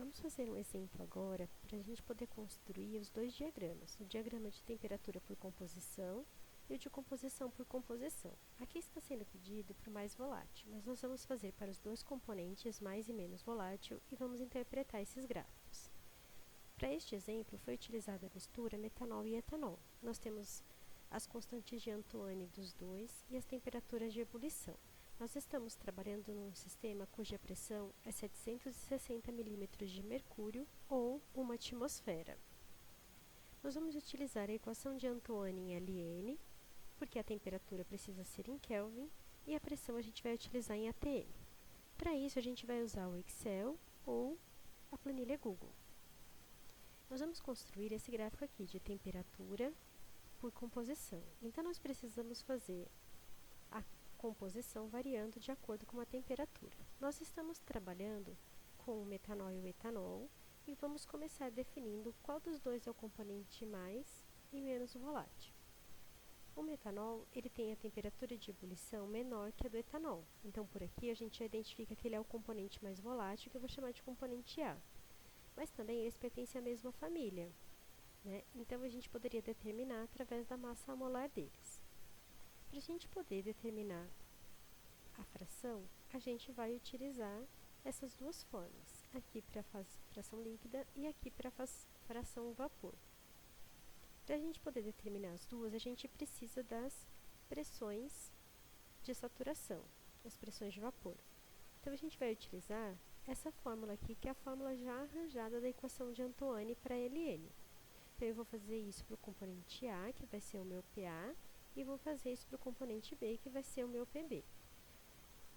Vamos fazer um exemplo agora para a gente poder construir os dois diagramas, o diagrama de temperatura por composição e o de composição por composição. Aqui está sendo pedido para o mais volátil, mas nós vamos fazer para os dois componentes mais e menos volátil e vamos interpretar esses gráficos. Para este exemplo, foi utilizada a mistura metanol e etanol. Nós temos as constantes de Antoine dos dois e as temperaturas de ebulição. Nós estamos trabalhando num sistema cuja pressão é 760 milímetros de mercúrio ou uma atmosfera. Nós vamos utilizar a equação de Antoine em Ln, porque a temperatura precisa ser em Kelvin, e a pressão a gente vai utilizar em atm. Para isso, a gente vai usar o Excel ou a planilha Google. Nós vamos construir esse gráfico aqui de temperatura por composição. Então, nós precisamos fazer a composição variando de acordo com a temperatura. Nós estamos trabalhando com o metanol e o etanol e vamos começar definindo qual dos dois é o componente mais e menos volátil. O metanol, ele tem a temperatura de ebulição menor que a do etanol. Então, por aqui, a gente identifica que ele é o componente mais volátil, que eu vou chamar de componente A. Mas também eles pertencem à mesma família, né? Então, a gente poderia determinar através da massa molar deles. Para a gente poder determinar a fração, a gente vai utilizar essas duas formas, aqui para a fração líquida e aqui para a fração vapor. Para a gente poder determinar as duas, a gente precisa das pressões de saturação, as pressões de vapor. Então, a gente vai utilizar essa fórmula aqui, que é a fórmula já arranjada da equação de Antoine para Ln. Então, eu vou fazer isso para o componente A, que vai ser o meu PA, e vou fazer isso para o componente B, que vai ser o meu PB.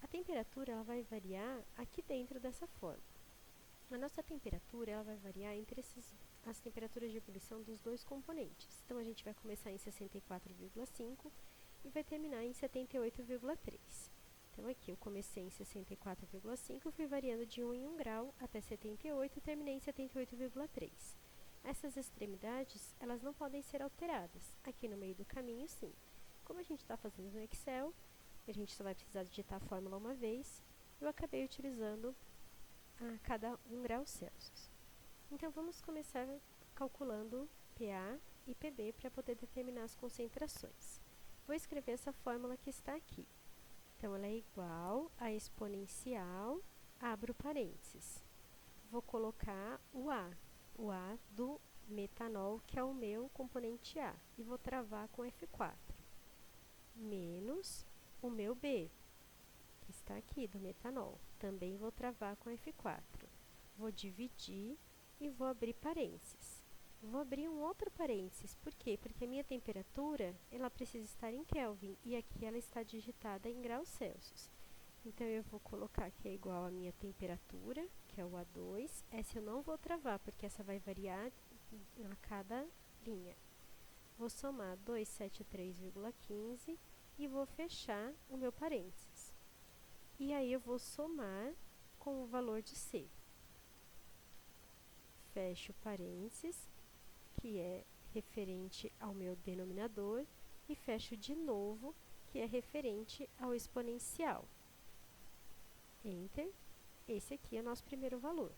A temperatura ela vai variar aqui dentro dessa fórmula. A nossa temperatura ela vai variar entre as temperaturas de ebulição dos dois componentes. Então, a gente vai começar em 64,5 e vai terminar em 78,3. Então, aqui eu comecei em 64,5, fui variando de 1 em 1 grau até 78 e terminei em 78,3. Essas extremidades, elas não podem ser alteradas. Aqui no meio do caminho, sim. Como a gente está fazendo no Excel, a gente só vai precisar digitar a fórmula uma vez, eu acabei utilizando a cada 1 grau Celsius. Então, vamos começar calculando PA e PB para poder determinar as concentrações. Vou escrever essa fórmula que está aqui. Então, ela é igual a exponencial, abro parênteses. Vou colocar o A do metanol, que é o meu componente A, e vou travar com F4, menos o meu B, que está aqui, do metanol. Também vou travar com F4. Vou dividir e vou abrir parênteses. Vou abrir um outro parênteses. Por quê? Porque a minha temperatura, ela precisa estar em Kelvin, e aqui ela está digitada em graus Celsius. Então, eu vou colocar que é igual à minha temperatura, que é o A2. Essa eu não vou travar, porque essa vai variar a cada linha. Vou somar 273,15 e vou fechar o meu parênteses. E aí, eu vou somar com o valor de C. Fecho parênteses, que é referente ao meu denominador, e fecho de novo, que é referente ao exponencial. Enter. Esse aqui é o nosso primeiro valor.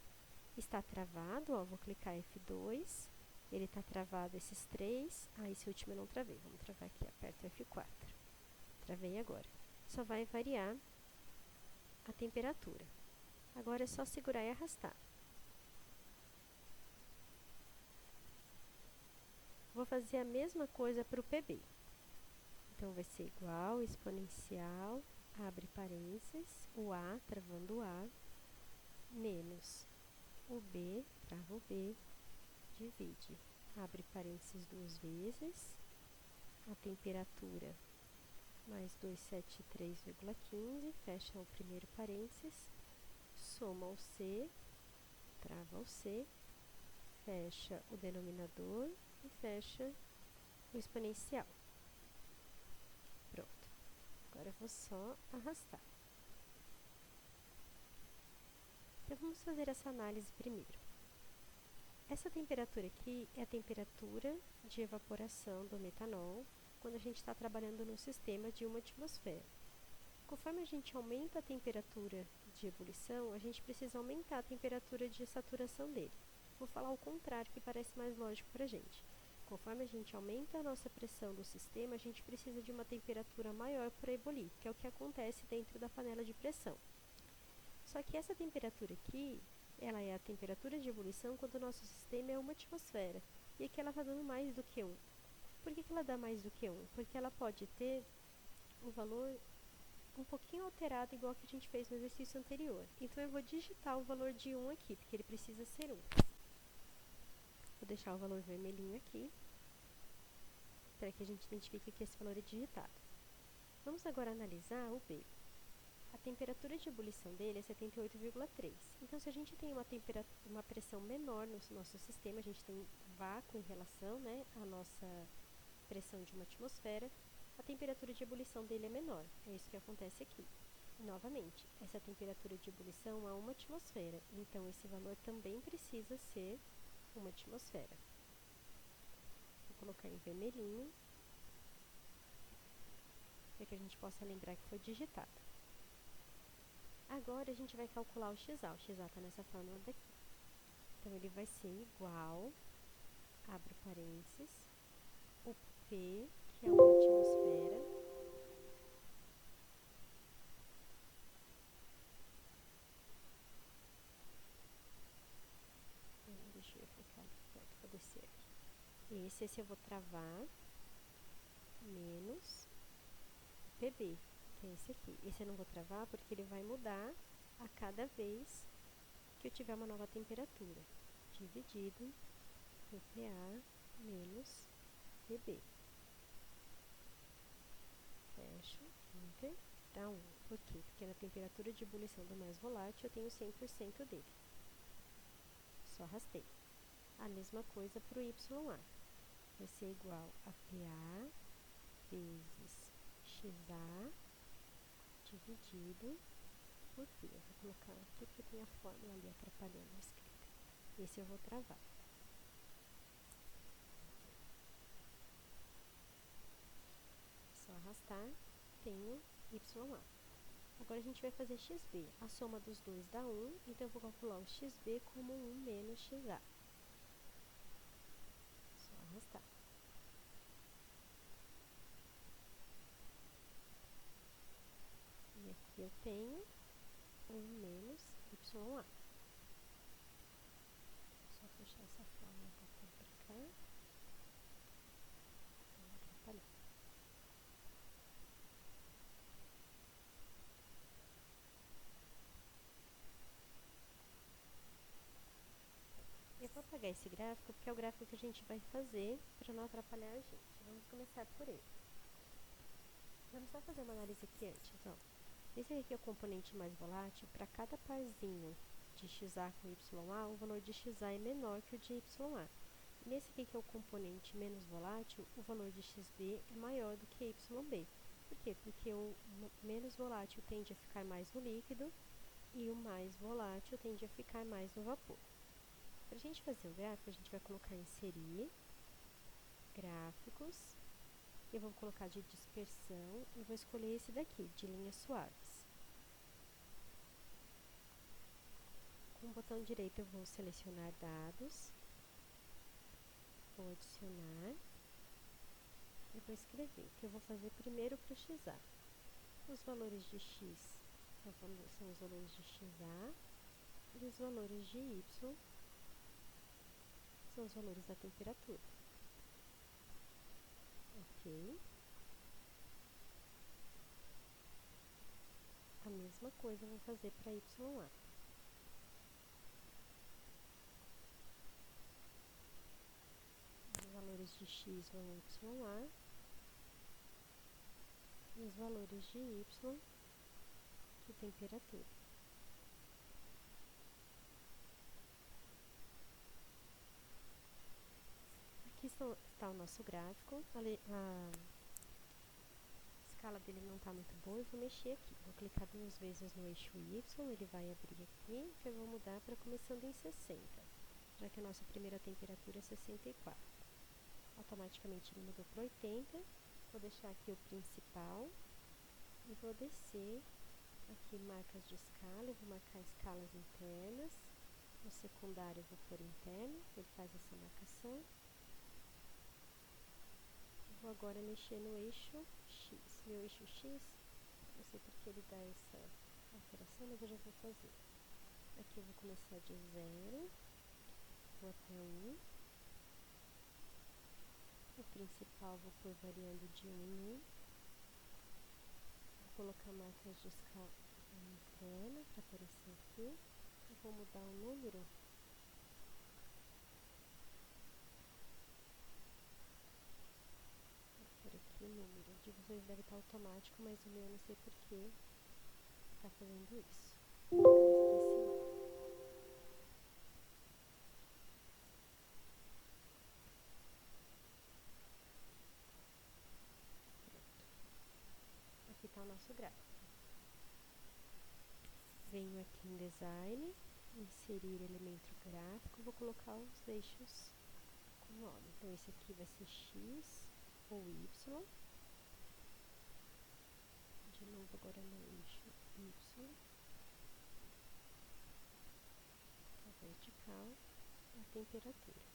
Está travado, ó, vou clicar F2, ele está travado esses três. Esse último eu não travei, vamos travar aqui, aperto F4. Travei agora. Só vai variar a temperatura. Agora é só segurar e arrastar. Vou fazer a mesma coisa para o PB. Então, vai ser igual, exponencial, abre parênteses, o A, travando o A, menos o B, trava o B, divide. Abre parênteses duas vezes, a temperatura mais 273,15, fecha o primeiro parênteses, soma o C, trava o C, fecha o denominador e fecha o exponencial. Pronto. Agora, eu vou só arrastar. Então, vamos fazer essa análise primeiro. Essa temperatura aqui é a temperatura de evaporação do metanol quando a gente está trabalhando no sistema de uma atmosfera. Conforme a gente aumenta a temperatura de ebulição, a gente precisa aumentar a temperatura de saturação dele. Vou falar o contrário, que parece mais lógico para a gente. Conforme a gente aumenta a nossa pressão do sistema, a gente precisa de uma temperatura maior para ebulir, que é o que acontece dentro da panela de pressão. Só que essa temperatura aqui, ela é a temperatura de ebulição quando o nosso sistema é 1 atmosfera. E aqui ela está dando mais do que 1. Por que ela dá mais do que 1? Porque ela pode ter um valor um pouquinho alterado, igual que a gente fez no exercício anterior. Então, eu vou digitar o valor de 1 aqui, porque ele precisa ser 1. Vou deixar o valor vermelhinho aqui, para que a gente identifique que esse valor é digitado. Vamos agora analisar o B. A temperatura de ebulição dele é 78,3. Então, se a gente tem uma pressão menor no nosso sistema, a gente tem vácuo em relação, né, à nossa pressão de 1 atmosfera, a temperatura de ebulição dele é menor. É isso que acontece aqui. Novamente, essa temperatura de ebulição é 1 atmosfera, então esse valor também precisa ser 1 atmosfera. Vou colocar em vermelhinho, para que a gente possa lembrar que foi digitado. Agora, a gente vai calcular o XA. O XA está nessa fórmula daqui. Então, ele vai ser igual, abro parênteses, o P, que é 1 atmosfera, deixa eu ficar ali perto para descer aqui. Esse eu vou travar, menos PB, que é esse aqui. Esse eu não vou travar porque ele vai mudar a cada vez que eu tiver uma nova temperatura, dividido por PA menos PB. Fecho, Enter, dá 1. Por quê? Porque na temperatura de ebulição do mais volátil eu tenho 100% dele. Só arrastei. A mesma coisa para o YA. Vai ser igual a PA vezes XA dividido por P. Eu vou colocar aqui porque tem a fórmula ali atrapalhando a escrita. Esse eu vou travar. Só arrastar, tenho YA. Agora a gente vai fazer XB. A soma dos dois dá 1, então eu vou calcular o XB como 1 menos XA. Só arrastar. E aqui eu tenho 1 menos YA. Só puxar essa fórmula um pouquinho para cá. Não atrapalhar. Eu vou apagar esse gráfico porque é o gráfico que a gente vai fazer para não atrapalhar a gente. Vamos começar por ele. Vamos só fazer uma análise aqui antes, ó. Esse aqui é o componente mais volátil. Para cada parzinho de XA com YA, o valor de XA é menor que o de YA. Nesse aqui que é o componente menos volátil, o valor de XB é maior do que YB. Por quê? Porque o menos volátil tende a ficar mais no líquido e o mais volátil tende a ficar mais no vapor. Para a gente fazer o gráfico, a gente vai colocar inserir, gráficos, eu vou colocar de dispersão e vou escolher esse daqui, de linhas suaves. Com o botão direito eu vou selecionar dados, vou adicionar e vou escrever, que eu vou fazer primeiro para o XA. Os valores de X são os valores de XA e os valores de Y são os valores da temperatura. Ok. A mesma coisa eu vou fazer para YA. Os valores de X vão em YA e os valores de Y de temperatura. Aqui está o nosso gráfico. A escala dele não está muito boa, eu vou mexer aqui. Vou clicar 2 vezes no eixo Y, ele vai abrir aqui, que eu vou mudar para começando em 60, já que a nossa primeira temperatura é 64. Automaticamente ele mudou para 80, vou deixar aqui o principal e vou descer Aqui marcas de escala, eu vou marcar escalas internas. No secundário eu vou pôr interno, ele faz essa marcação. Vou agora mexer no eixo X. Meu eixo X, não sei porque ele dá essa alteração, mas eu já vou fazer. Aqui eu vou começar de 0, vou até 1. O principal vou pôr variando de 1 em 1. Vou colocar marcas de escala interna para aparecer aqui. Eu vou mudar o número. Vou pôr aqui o número. De vocês deve estar automático, mas o meu eu não sei porque está fazendo isso. Vou colocar esse decimal. Aqui está o nosso gráfico. Venho aqui em Design, inserir elemento gráfico, vou colocar os eixos com nome. Então, esse aqui vai ser X ou Y. De novo, agora no eixo Y. A vertical, a temperatura.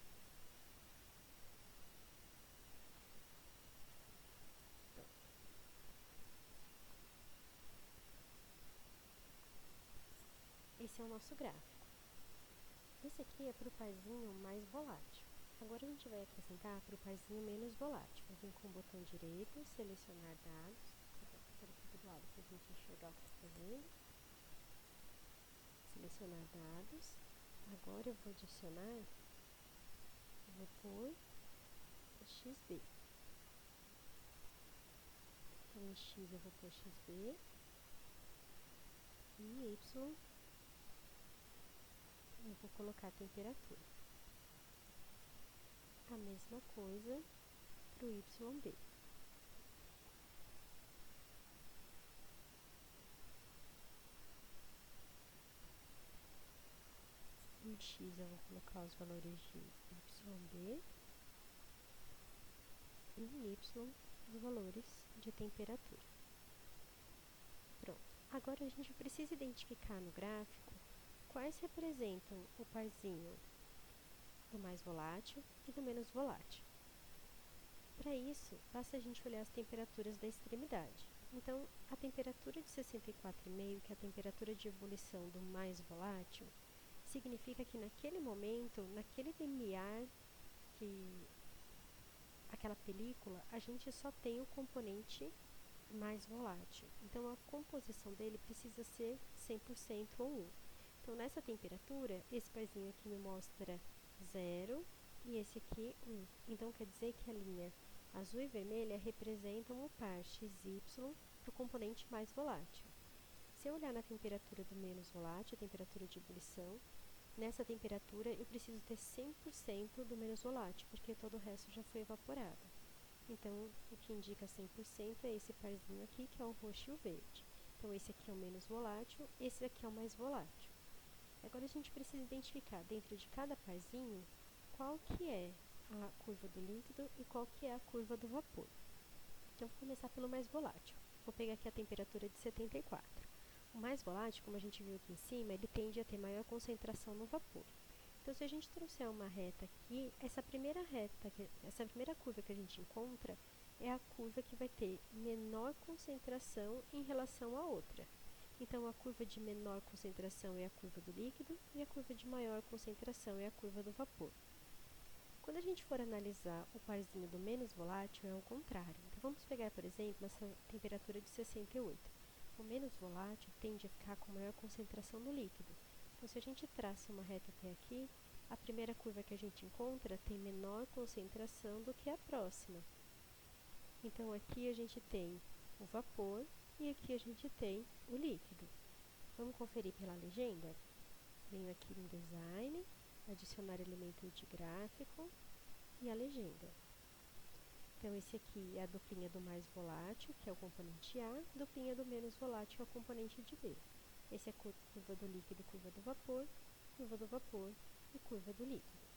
Esse é o nosso gráfico. Esse aqui é para o parzinho mais volátil. Agora a gente vai acrescentar para o parzinho menos volátil. Vou vir com o botão direito, selecionar dados. Vou pôr aqui do lado para a gente enxergar o que está fazendo. Selecionar dados. Agora eu vou adicionar, vou pôr o XB. Então, em X eu vou pôr XB. E em Y eu vou colocar a temperatura. A mesma coisa para o YB. Em X eu vou colocar os valores de YB. E em Y os valores de temperatura. Pronto. Agora a gente precisa identificar no gráfico quais representam o parzinho do mais volátil e do menos volátil. Para isso, basta a gente olhar as temperaturas da extremidade. Então, a temperatura de 64,5, que é a temperatura de ebulição do mais volátil, significa que naquele momento, naquele limiar, aquela película, a gente só tem o componente mais volátil. Então, a composição dele precisa ser 100% ou 1. Então, nessa temperatura, esse parzinho aqui me mostra 0 e esse aqui 1. Então, quer dizer que a linha azul e vermelha representam o par XY para o componente mais volátil. Se eu olhar na temperatura do menos volátil, a temperatura de ebulição, nessa temperatura eu preciso ter 100% do menos volátil, porque todo o resto já foi evaporado. Então, o que indica 100% é esse parzinho aqui, que é o roxo e o verde. Então, esse aqui é o menos volátil, esse aqui é o mais volátil. Agora, a gente precisa identificar dentro de cada parzinho qual que é a curva do líquido e qual que é a curva do vapor. Então, vou começar pelo mais volátil. Vou pegar aqui a temperatura de 74. O mais volátil, como a gente viu aqui em cima, ele tende a ter maior concentração no vapor. Então, se a gente trouxer uma reta aqui, essa primeira curva que a gente encontra é a curva que vai ter menor concentração em relação à outra. Então, a curva de menor concentração é a curva do líquido e a curva de maior concentração é a curva do vapor. Quando a gente for analisar o parzinho do menos volátil, é o contrário. Então, vamos pegar, por exemplo, essa temperatura de 68. O menos volátil tende a ficar com maior concentração no líquido. Então, se a gente traça uma reta até aqui, a primeira curva que a gente encontra tem menor concentração do que a próxima. Então, aqui a gente tem o vapor e aqui a gente tem o líquido. Vamos conferir pela legenda? Venho aqui em Design, adicionar elemento de gráfico e a legenda. Então, esse aqui é a duplinha do mais volátil, que é o componente A, duplinha do menos volátil, que é o componente de B. Esse é a curva do líquido, curva do vapor e curva do líquido.